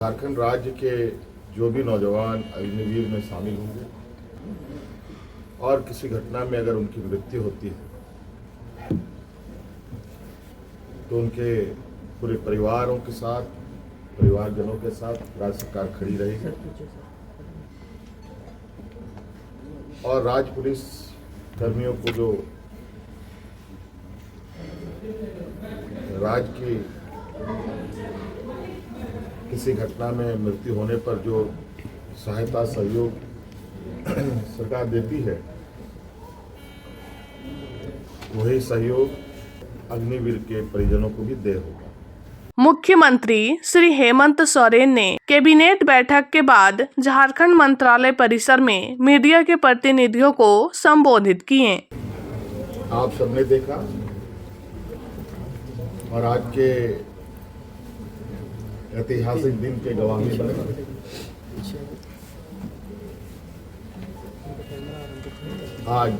झारखंड राज्य के जो भी नौजवान अग्निवीर में शामिल होंगे और किसी घटना में अगर उनकी मृत्यु होती है तो उनके पूरे परिवारों के साथ, परिवारजनों के साथ राज्य सरकार खड़ी रहेगी और राज्य पुलिस कर्मियों को जो राज्य की किसी घटना में मृत्यु होने पर जो सहायता सहयोग सरकार देती है, वही सहयोग अग्निवीर के परिजनों को भी दे होगा। मुख्यमंत्री श्री हेमंत सोरेन ने कैबिनेट बैठक के बाद झारखंड मंत्रालय परिसर में मीडिया के प्रतिनिधियों को संबोधित किए। आप सबने देखा और आज के ऐतिहासिक दिन के गवाही बने। आज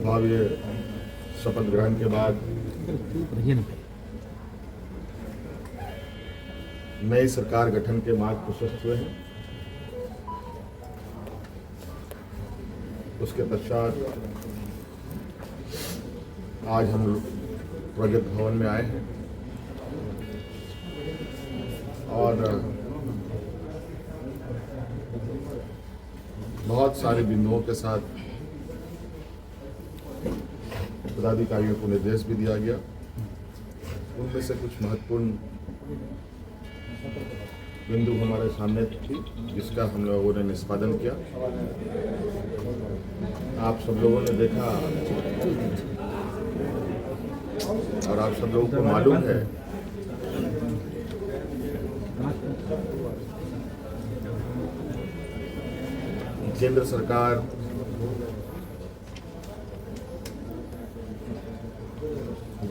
भव्य शपथ ग्रहण के बाद नई सरकार गठन के मार्ग प्रशस्त हुए हैं। उसके पश्चात आज हम प्रगति भवन में आए हैं और बहुत सारे बिंदुओं के साथ पदाधिकारियों को निर्देश भी दिया गया। उनमें से कुछ महत्वपूर्ण बिंदु हमारे सामने थी, जिसका हम लोगों ने निष्पादन किया। आप सब लोगों ने देखा और आप सब लोगों को मालूम है केंद्र सरकार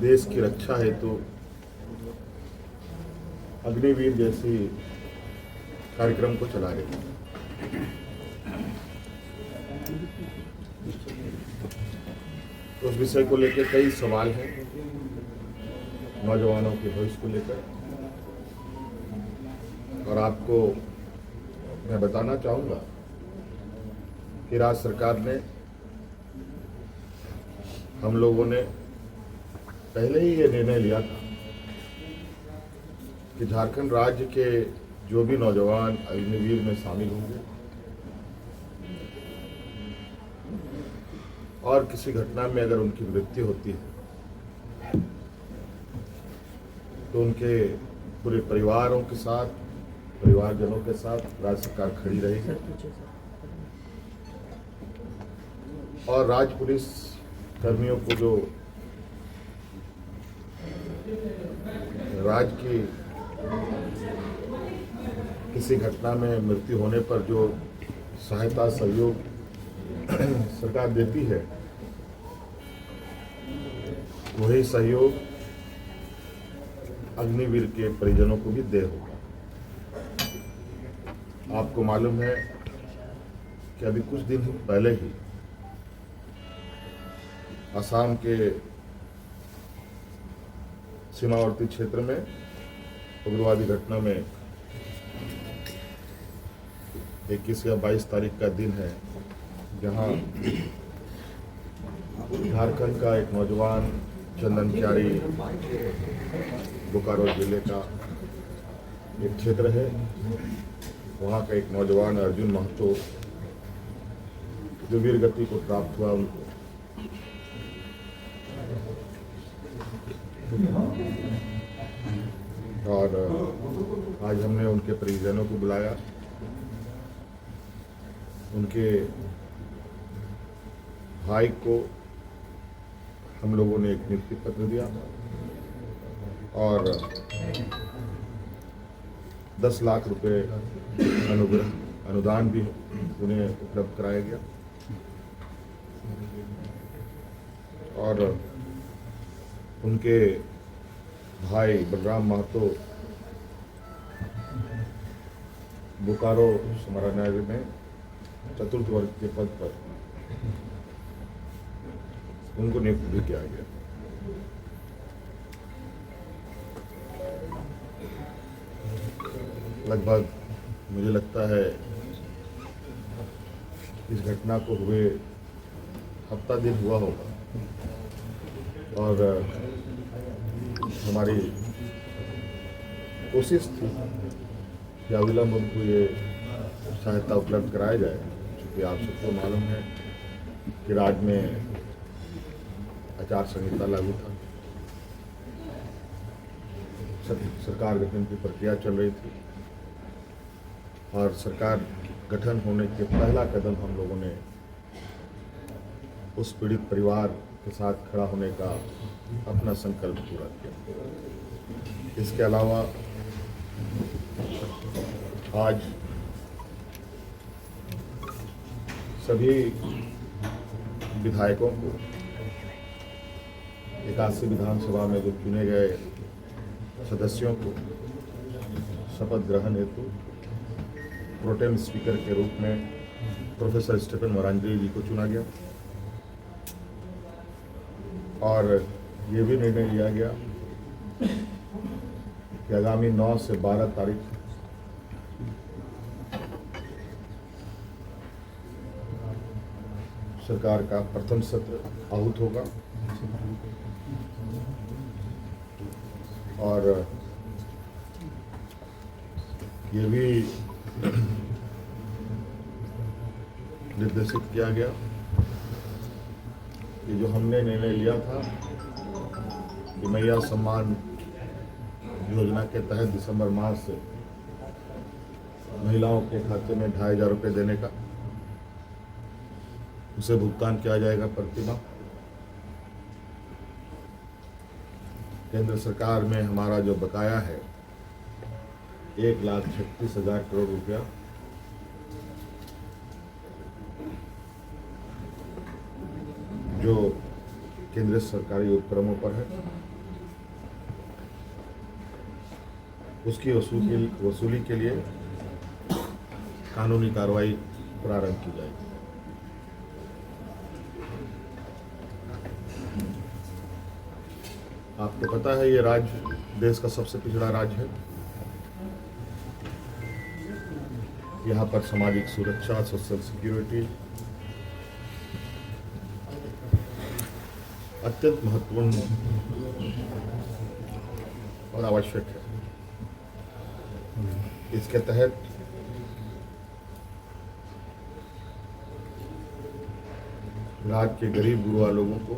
देश की रक्षा हेतु अग्निवीर जैसी कार्यक्रम को चला रही है। उस विषय को लेकर कई सवाल हैं, नौजवानों के भविष्य को लेकर, और आपको मैं बताना चाहूँगा कि राज्य सरकार ने, हम लोगों ने पहले ही ये निर्णय लिया था कि झारखंड राज्य के जो भी नौजवान अग्निवीर में शामिल होंगे और किसी घटना में अगर उनकी मृत्यु होती है तो उनके पूरे परिवारों के साथ, परिवारजनों के साथ राज्य सरकार खड़ी रहेगी और राज्य पुलिस कर्मियों को जो राज्य की किसी घटना में मृत्यु होने पर जो सहायता सहयोग सरकार देती है, वही सहयोग अग्निवीर के परिजनों को भी दे होगा। आपको मालूम है कि अभी कुछ दिन पहले ही असम के सीमावर्ती क्षेत्र में उग्रवादी घटना में 21 या 22 तारीख का दिन है, जहां झारखंड का एक नौजवान चंदन क्यारी, बोकारो जिले का एक क्षेत्र है, वहां का एक नौजवान अर्जुन महतो जो वीर गति को प्राप्त हुआ, और आज हमने उनके परिजनों को बुलाया। उनके भाई को हम लोगों ने एक नियुक्ति पत्र दिया और 10 लाख रुपए अनुदान भी उन्हें उपलब्ध कराया गया और उनके भाई बलराम महतो बोकारो समाहरणालय में चतुर्थ वर्ग के पद पर उनको नियुक्त भी किया गया। लगभग मुझे लगता है इस घटना को हुए हफ्ता दिन हुआ होगा और हमारी कोशिश थी कि अविलंब उनको ये सहायता उपलब्ध कराया जाए, क्योंकि आप सबको मालूम है कि राज्य में आचार संहिता लागू था, सरकार गठन की प्रक्रिया चल रही थी और सरकार गठन होने के पहला कदम हम लोगों ने उस पीड़ित परिवार के साथ खड़ा होने का अपना संकल्प पूरा किया। इसके अलावा आज सभी विधायकों को 81 विधानसभा में जो चुने गए सदस्यों को शपथ ग्रहण हेतु प्रोटेम स्पीकर के रूप में प्रोफेसर स्टीफन मरांडी जी को चुना गया और ये भी निर्णय लिया गया कि आगामी 9 से 12 तारीख सरकार का प्रथम सत्र आहूत होगा और ये भी निर्देशित किया गया कि जो हमने निर्णय लिया था कि मैया सम्मान योजना के तहत दिसंबर माह से महिलाओं के खाते में 2500 रुपये देने का, उसे भुगतान किया जाएगा प्रति माह। केंद्र सरकार में हमारा जो बकाया है 1,36,000 करोड़ रुपया, जो केंद्रीय सरकारी उपक्रमों पर है, उसकी वसूली के लिए कानूनी कार्रवाई प्रारंभ की जाएगी। आपको पता है ये राज्य देश का सबसे पिछड़ा राज्य है। यहाँ पर सामाजिक सुरक्षा, सोशल सिक्योरिटी अत्यंत महत्वपूर्ण और आवश्यक है। इसके तहत राज्य के गरीब गुरुआ लोगों को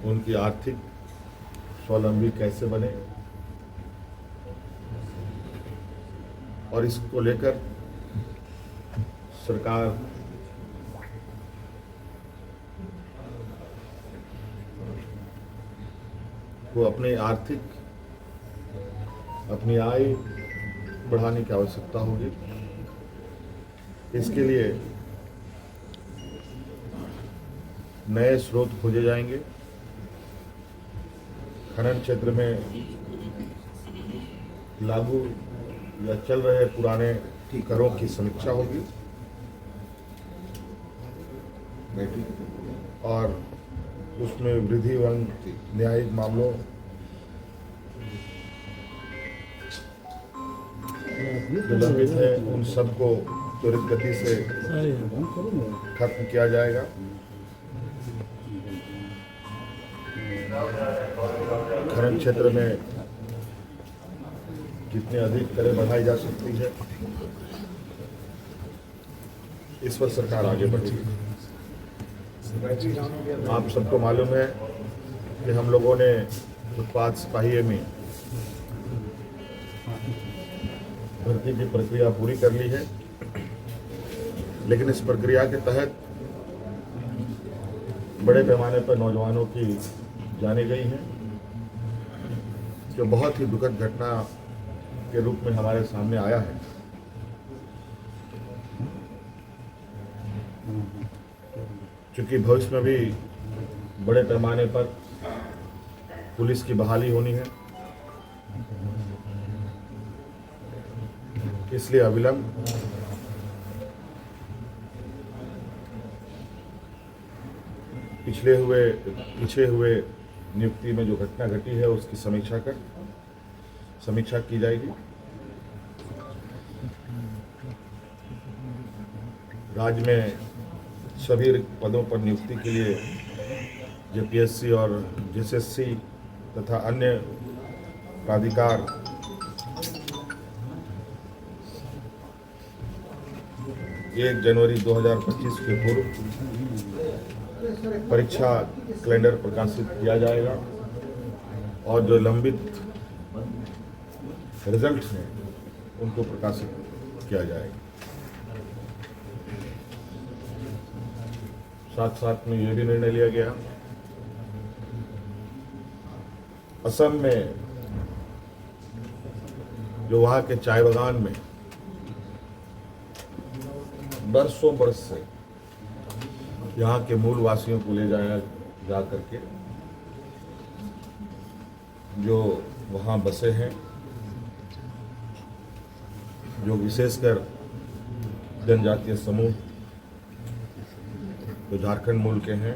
उनकी आर्थिक स्वावलंबी कैसे बने और इसको लेकर सरकार को अपनी आय बढ़ाने की आवश्यकता होगी। इसके लिए नए स्रोत खोजे जाएंगे। खनन क्षेत्र में लागू या चल रहे पुराने करों की समीक्षा होगी और उसमें वृद्धि एवं न्यायिक मामलों जो लंबित है उन सबको त्वरित गति से खत्म किया जाएगा। खनन क्षेत्र में कितने अधिक करें बढ़ाई जा सकती है, इस पर सरकार आगे बढ़ेगी। आप सबको मालूम है कि हम लोगों ने उत्पाद सिपाही में भर्ती की प्रक्रिया पूरी कर ली है, लेकिन इस प्रक्रिया के तहत बड़े पैमाने पर नौजवानों की जाने गई हैं, जो बहुत ही दुखद घटना के रूप में हमारे सामने आया है। क्योंकि भविष्य में भी बड़े पैमाने पर पुलिस की बहाली होनी है, इसलिए अविलंब पीछे हुए नियुक्ति में जो घटना घटी है उसकी समीक्षा की जाएगी राज्य में सभी पदों पर नियुक्ति के लिए जेपीएससी और जेएसएससी तथा अन्य प्राधिकार 1 जनवरी 2025 के पूर्व परीक्षा कैलेंडर प्रकाशित किया जाएगा और जो लंबित रिजल्ट हैं उनको प्रकाशित किया जाएगा। साथ साथ में ये भी निर्णय लिया गया, असम में जो वहाँ के चाय बागान में बरसों बरस से यहाँ के मूल वासियों को ले जाया जा करके जो वहाँ बसे हैं, जो विशेषकर जनजातीय समूह जो झारखंड मूल के हैं,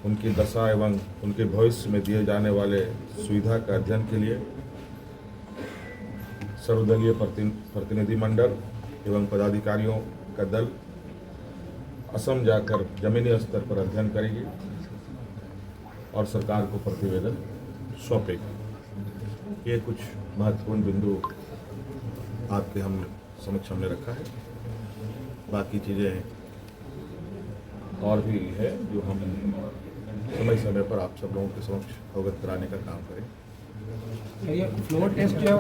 उनकी दशा एवं उनके भविष्य में दिए जाने वाले सुविधा का अध्ययन के लिए सर्वदलीय प्रतिनिधि मंडल एवं पदाधिकारियों का दल असम जाकर जमीनी स्तर पर अध्ययन करेगी और सरकार को प्रतिवेदन सौंपेगी। ये कुछ महत्वपूर्ण बिंदु आपके समक्ष हमने रखा है। बाकी चीज़ें और भी है जो हम समय समय पर आप सब लोगों के समक्ष अवगत कराने का काम करें। ये फ्लोर टेस्ट जो है